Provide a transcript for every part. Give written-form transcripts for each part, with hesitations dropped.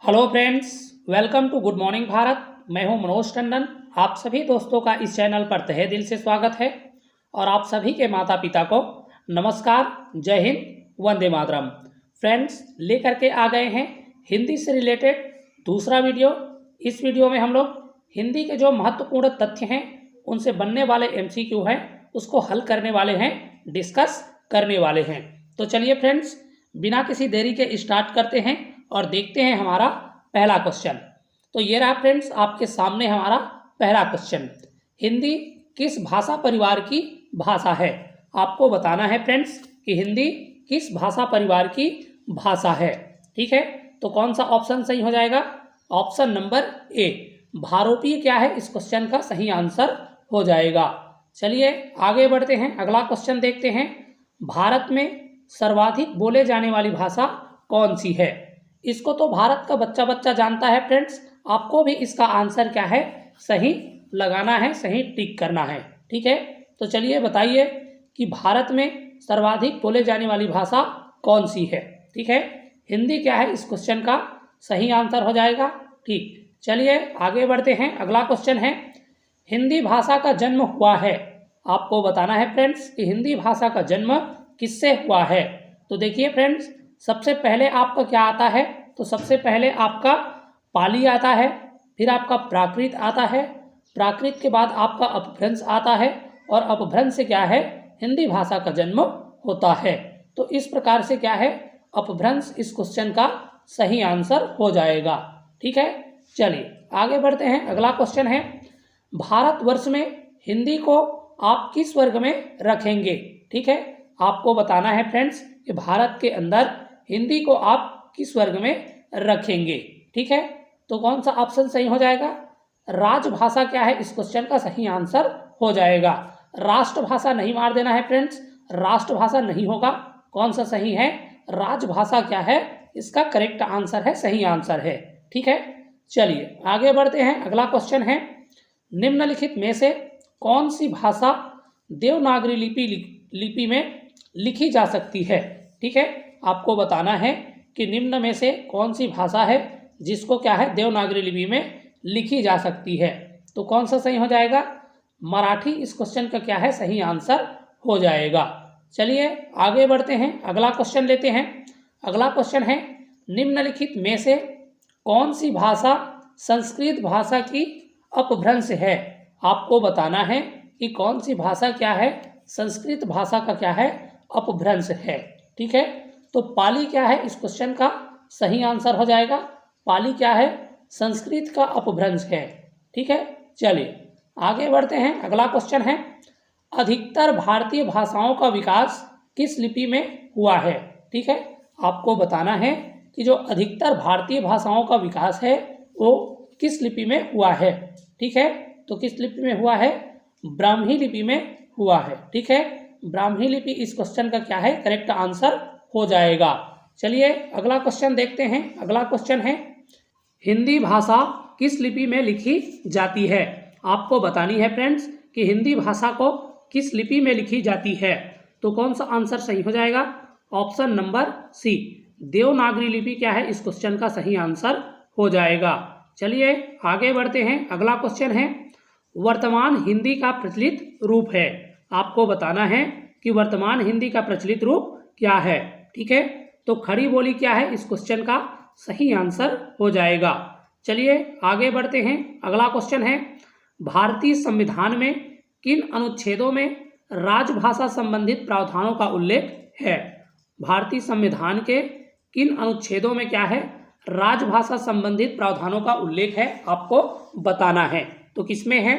Hello friends, welcome to good morning Bharat. मैं हूं मनोज टंडन। आप सभी दोस्तों का इस चैनल पर तहे दिल से स्वागत है और आप सभी के माता पिता को नमस्कार, जय हिंद, वंदे मातरम। फ्रेंड्स, लेकर के आ गए हैं हिंदी से रिलेटेड दूसरा वीडियो। इस वीडियो में हम लोग हिंदी के जो महत्वपूर्ण तथ्य हैं, उनसे बनने वाले एमसीक्यू हैं, उसको हल करने वाले हैं, डिस्कस करने वाले हैं। तो चलिए फ्रेंड्स, बिना किसी देरी के स्टार्ट करते हैं और देखते हैं हमारा पहला क्वेश्चन। तो ये रहा फ्रेंड्स आपके सामने हमारा पहला क्वेश्चन। हिंदी किस भाषा परिवार की भाषा है? आपको बताना है फ्रेंड्स कि हिंदी किस भाषा परिवार की भाषा है। ठीक है, तो कौन सा ऑप्शन सही हो जाएगा? ऑप्शन नंबर ए, भारोपीय क्या है, इस क्वेश्चन का सही आंसर हो जाएगा। चलिए आगे बढ़ते हैं, अगला क्वेश्चन देखते हैं। भारत में सर्वाधिक बोले जाने वाली भाषा कौन सी है? इसको तो भारत का बच्चा बच्चा जानता है फ्रेंड्स। आपको भी इसका आंसर क्या है, सही लगाना है, सही टिक करना है। ठीक है, तो चलिए बताइए कि भारत में सर्वाधिक बोले जाने वाली भाषा कौन सी है। ठीक है, हिंदी क्या है, इस क्वेश्चन का सही आंसर हो जाएगा। ठीक, चलिए आगे बढ़ते हैं, अगला क्वेश्चन है, हिंदी भाषा का जन्म हुआ है? आपको बताना है फ्रेंड्स कि हिंदी भाषा का जन्म किससे हुआ है। तो देखिए फ्रेंड्स, सबसे पहले आपका क्या आता है? तो सबसे पहले आपका पाली आता है, फिर आपका प्राकृत आता है, प्राकृत के बाद आपका अपभ्रंश आता है, और अपभ्रंश से क्या है, हिंदी भाषा का जन्म होता है। तो इस प्रकार से क्या है, अपभ्रंश इस क्वेश्चन का सही आंसर हो जाएगा। ठीक है, चलिए आगे बढ़ते हैं, अगला क्वेश्चन है, भारतवर्ष में हिंदी को आप किस वर्ग में रखेंगे? ठीक है, आपको बताना है फ्रेंड्स कि भारत के अंदर हिंदी को आप किस वर्ग में रखेंगे। ठीक है, तो कौन सा ऑप्शन सही हो जाएगा? राजभाषा क्या है, इस क्वेश्चन का सही आंसर हो जाएगा। राष्ट्रभाषा नहीं मार देना है फ्रेंड्स, राष्ट्रभाषा नहीं होगा। कौन सा सही है? राजभाषा क्या है, इसका करेक्ट आंसर है, सही आंसर है। ठीक है, चलिए आगे बढ़ते हैं, अगला क्वेश्चन है, निम्नलिखित में से कौन सी भाषा देवनागरी लिपि में लिखी जा सकती है? ठीक है, आपको बताना है कि निम्न में से कौन सी भाषा है जिसको क्या है, देवनागरी लिपि में लिखी जा सकती है। तो कौन सा सही हो जाएगा? मराठी इस क्वेश्चन का क्या है, सही आंसर हो जाएगा। चलिए आगे बढ़ते हैं, अगला क्वेश्चन लेते हैं। अगला क्वेश्चन है, निम्नलिखित में से कौन सी भाषा संस्कृत भाषा की अपभ्रंश है? आपको बताना है कि कौन सी भाषा क्या है, संस्कृत भाषा का क्या है, अपभ्रंश है। ठीक है, तो पाली क्या है, इस क्वेश्चन का सही आंसर हो जाएगा। पाली क्या है, संस्कृत का अपभ्रंश है। ठीक है, चलिए आगे बढ़ते हैं, अगला क्वेश्चन है, अधिकतर भारतीय भाषाओं का विकास किस लिपि में हुआ है? ठीक है, आपको बताना है कि जो अधिकतर भारतीय भाषाओं का विकास है वो किस लिपि में हुआ है। ठीक है, तो किस लिपि में हुआ है? ब्राह्मी लिपि में हुआ है। ठीक है, ब्राह्मी लिपि इस क्वेश्चन का क्या है, करेक्ट आंसर हो जाएगा। चलिए अगला क्वेश्चन देखते हैं, अगला क्वेश्चन है, हिंदी भाषा किस लिपि में लिखी जाती है? आपको बतानी है फ्रेंड्स कि हिंदी भाषा को किस लिपि में लिखी जाती है। तो कौन सा आंसर सही हो जाएगा? ऑप्शन नंबर सी, देवनागरी लिपि क्या है, इस क्वेश्चन का सही आंसर हो जाएगा। चलिए आगे बढ़ते हैं, अगला क्वेश्चन है, वर्तमान हिंदी का प्रचलित रूप है। आपको बताना है कि वर्तमान हिंदी का प्रचलित रूप क्या है। ठीक है, तो खड़ी बोली क्या है, इस क्वेश्चन का सही आंसर हो जाएगा। चलिए आगे बढ़ते हैं, अगला क्वेश्चन है, भारतीय संविधान में किन अनुच्छेदों में राजभाषा संबंधित प्रावधानों का उल्लेख है? भारतीय संविधान के किन अनुच्छेदों में क्या है, राजभाषा संबंधित प्रावधानों का उल्लेख है, आपको बताना है। तो किसमें है?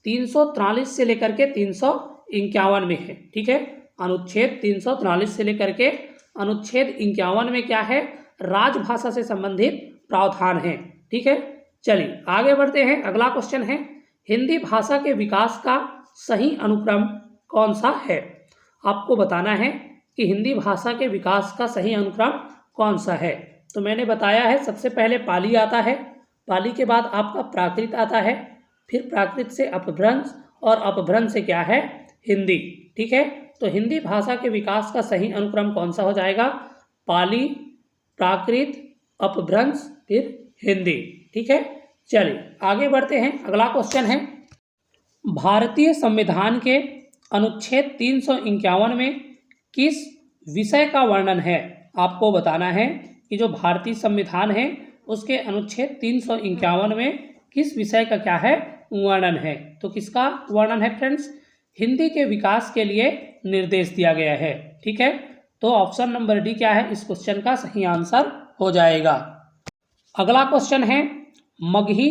343 से लेकर के 351 में है। ठीक है, अनुच्छेद 343 से लेकर के अनुच्छेद 51 में क्या है, राजभाषा से संबंधित प्रावधान है। ठीक है, चलिए आगे बढ़ते हैं, अगला क्वेश्चन है, हिंदी भाषा के विकास का सही अनुक्रम कौन सा है? आपको बताना है कि हिंदी भाषा के विकास का सही अनुक्रम कौन सा है। तो मैंने बताया है, सबसे पहले पाली आता है, पाली के बाद आपका प्राकृत आता है, फिर प्राकृत से अपभ्रंश, और अपभ्रंश से क्या है, हिंदी। ठीक है, तो हिंदी भाषा के विकास का सही अनुक्रम कौन सा हो जाएगा? पाली, प्राकृत, अपभ्रंश, फिर हिंदी। ठीक है, चलिए आगे बढ़ते हैं। अगला क्वेश्चन है, भारतीय संविधान के अनुच्छेद 351 में किस विषय का वर्णन है? आपको बताना है कि जो भारतीय संविधान है उसके अनुच्छेद 351 में किस विषय का क्या है, वर्णन है। तो किसका वर्णन है फ्रेंड्स? हिंदी के विकास के लिए निर्देश दिया गया है। ठीक है, तो ऑप्शन नंबर डी क्या है, इस क्वेश्चन का सही आंसर हो जाएगा। अगला क्वेश्चन है, मगही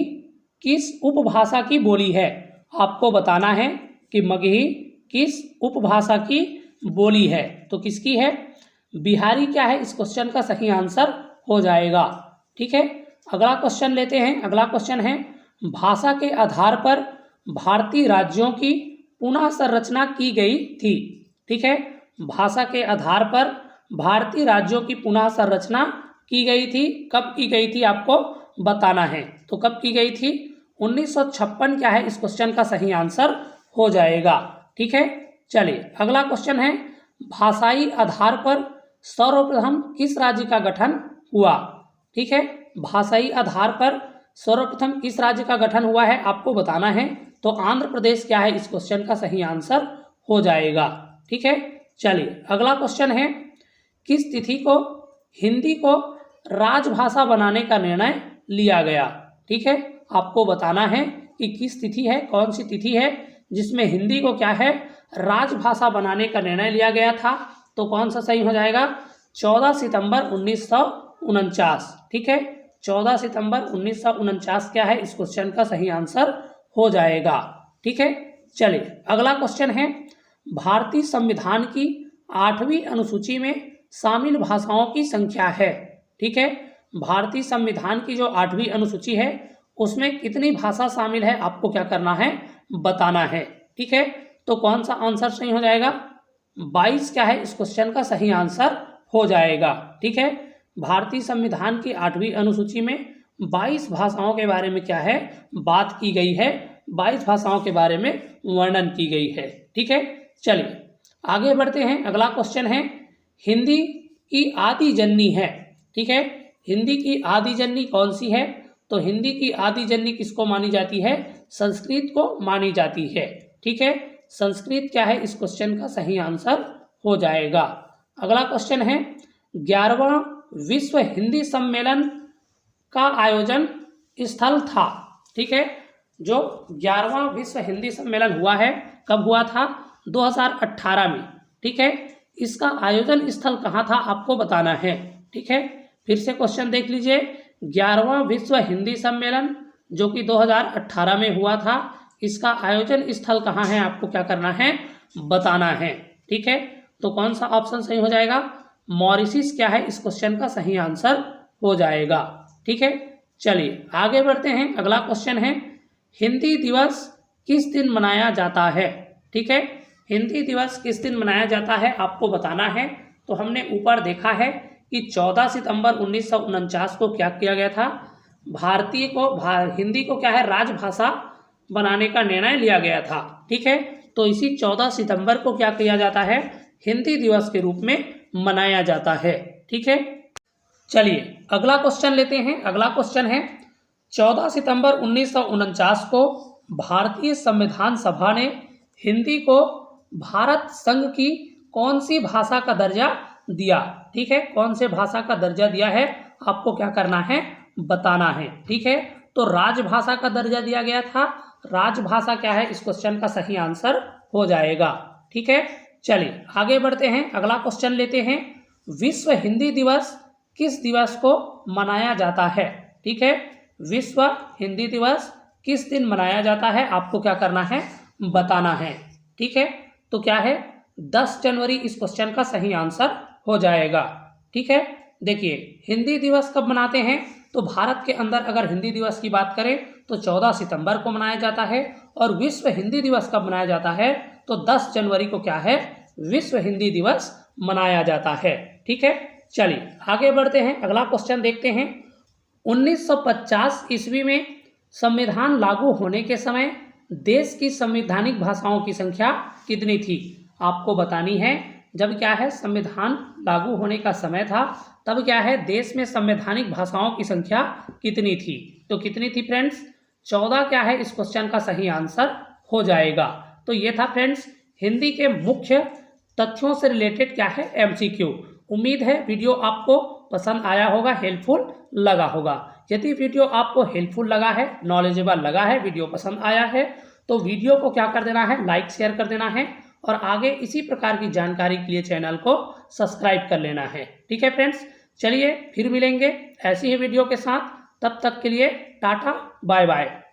किस उपभाषा की बोली है? आपको बताना है कि मगही किस उपभाषा की बोली है। तो किसकी है? बिहारी क्या है, इस क्वेश्चन का सही आंसर हो जाएगा। ठीक है, अगला क्वेश्चन लेते हैं। अगला क्वेश्चन है, भाषा के आधार पर भारतीय राज्यों की पुनः संरचना की गई थी। ठीक है, भाषा के आधार पर भारतीय राज्यों की पुनः संरचना की गई थी। कब की गई थी आपको बताना है। तो कब की गई थी? 1956 क्या है, इस क्वेश्चन का सही आंसर हो जाएगा। ठीक है, चलिए अगला क्वेश्चन है, भाषाई आधार पर सर्वप्रथम किस राज्य का गठन हुआ? ठीक है, भाषाई आधार पर सर्वप्रथम किस राज्य का गठन हुआ है आपको बताना है। तो आंध्र प्रदेश क्या है, इस क्वेश्चन का सही आंसर हो जाएगा। ठीक है, चलिए अगला क्वेश्चन है, किस तिथि को हिंदी को राजभाषा बनाने का निर्णय लिया गया? ठीक है, आपको बताना है कि किस तिथि है, कौन सी तिथि है जिसमें हिंदी को क्या है, राजभाषा बनाने का निर्णय लिया गया था। तो कौन सा सही हो जाएगा? 14 सितंबर 1949। ठीक है, 14 सितंबर 1949 क्या है, इस क्वेश्चन का सही आंसर हो जाएगा। ठीक है, चलिए अगला क्वेश्चन है, भारतीय संविधान की 8वीं अनुसूची में शामिल भाषाओं की संख्या है। ठीक है, भारतीय संविधान की जो 8वीं अनुसूची है उसमें कितनी भाषा शामिल है आपको क्या करना है, बताना है। ठीक है, तो कौन सा आंसर सही हो जाएगा? 22 क्या है, इस क्वेश्चन का सही आंसर हो जाएगा। ठीक है, भारतीय संविधान की 8वीं अनुसूची में 22 भाषाओं के बारे में क्या है, बात की गई है। 22 भाषाओं के बारे में वर्णन की गई है। ठीक है, चलिए आगे बढ़ते हैं। अगला क्वेश्चन है, हिंदी की आदि जननी है। ठीक है, हिंदी की आदि जननी कौन सी है? तो हिंदी की आदि जननी किसको मानी जाती है? संस्कृत को मानी जाती है। ठीक है, संस्कृत क्या है, इस क्वेश्चन का सही आंसर हो जाएगा। अगला क्वेश्चन है, 11वां विश्व हिंदी सम्मेलन का आयोजन स्थल था। ठीक है, जो 11वां विश्व हिंदी सम्मेलन हुआ है, कब हुआ था? 2018 में। ठीक है, इसका आयोजन स्थल कहाँ था आपको बताना है। ठीक है, फिर से क्वेश्चन देख लीजिए, 11वां विश्व हिंदी सम्मेलन जो कि 2018 में हुआ था, इसका आयोजन स्थल कहाँ है आपको क्या करना है, बताना है। ठीक है, तो कौन सा ऑप्शन सही हो जाएगा? मॉरिशस क्या है, इस क्वेश्चन का सही आंसर हो जाएगा। ठीक है, चलिए आगे बढ़ते हैं। अगला क्वेश्चन है, हिंदी दिवस किस दिन मनाया जाता है? ठीक है, हिंदी दिवस किस दिन मनाया जाता है आपको बताना है। तो हमने ऊपर देखा है कि 14 सितंबर 1949 को क्या किया गया था, हिंदी को क्या है, राजभाषा बनाने का निर्णय लिया गया था। ठीक है, तो इसी 14 सितंबर को क्या किया जाता है, हिंदी दिवस के रूप में मनाया जाता है। ठीक है, चलिए अगला क्वेश्चन लेते हैं। अगला क्वेश्चन है, 14 सितंबर 1949 को भारतीय संविधान सभा ने हिंदी को भारत संघ की कौन सी भाषा का दर्जा दिया? ठीक है, कौन से भाषा का दर्जा दिया है आपको क्या करना है, बताना है। ठीक है, तो राजभाषा का दर्जा दिया गया था। राजभाषा क्या है, इस क्वेश्चन का सही आंसर हो जाएगा। ठीक है, चलिए आगे बढ़ते हैं। अगला क्वेश्चन लेते हैं, विश्व हिंदी दिवस किस दिवस को मनाया जाता है? ठीक है, विश्व हिंदी दिवस किस दिन मनाया जाता है आपको क्या करना है, बताना है। ठीक है, तो क्या है, 10 जनवरी इस क्वेश्चन का सही आंसर हो जाएगा। ठीक है, देखिए हिंदी दिवस कब मनाते हैं, तो भारत के अंदर अगर हिंदी दिवस की बात करें तो 14 सितंबर को मनाया जाता है, और विश्व हिंदी दिवस कब मनाया जाता है, तो 10 जनवरी को क्या है, विश्व हिंदी दिवस मनाया जाता है। ठीक है, चलिए आगे बढ़ते हैं। अगला क्वेश्चन देखते हैं, 1950 ईस्वी में संविधान लागू होने के समय देश की संवैधानिक भाषाओं की संख्या कितनी थी? आपको बतानी है जब क्या है संविधान लागू होने का समय था, तब क्या है देश में संवैधानिक भाषाओं की संख्या कितनी थी? तो कितनी थी फ्रेंड्स? 14 क्या है इस क्वेश्चन का सही आंसर हो जाएगा। तो ये था फ्रेंड्स हिंदी के मुख्य तथ्यों से रिलेटेड क्या है एमसीक्यू। उम्मीद है वीडियो आपको पसंद आया होगा, हेल्पफुल लगा होगा। यदि वीडियो आपको हेल्पफुल लगा है, नॉलेजेबल लगा है, वीडियो पसंद आया है, तो वीडियो को क्या कर देना है, लाइक शेयर कर देना है और आगे इसी प्रकार की जानकारी के लिए चैनल को सब्सक्राइब कर लेना है। ठीक है फ्रेंड्स, चलिए फिर मिलेंगे ऐसी ही वीडियो के साथ। तब तक के लिए टाटा बाय बाय।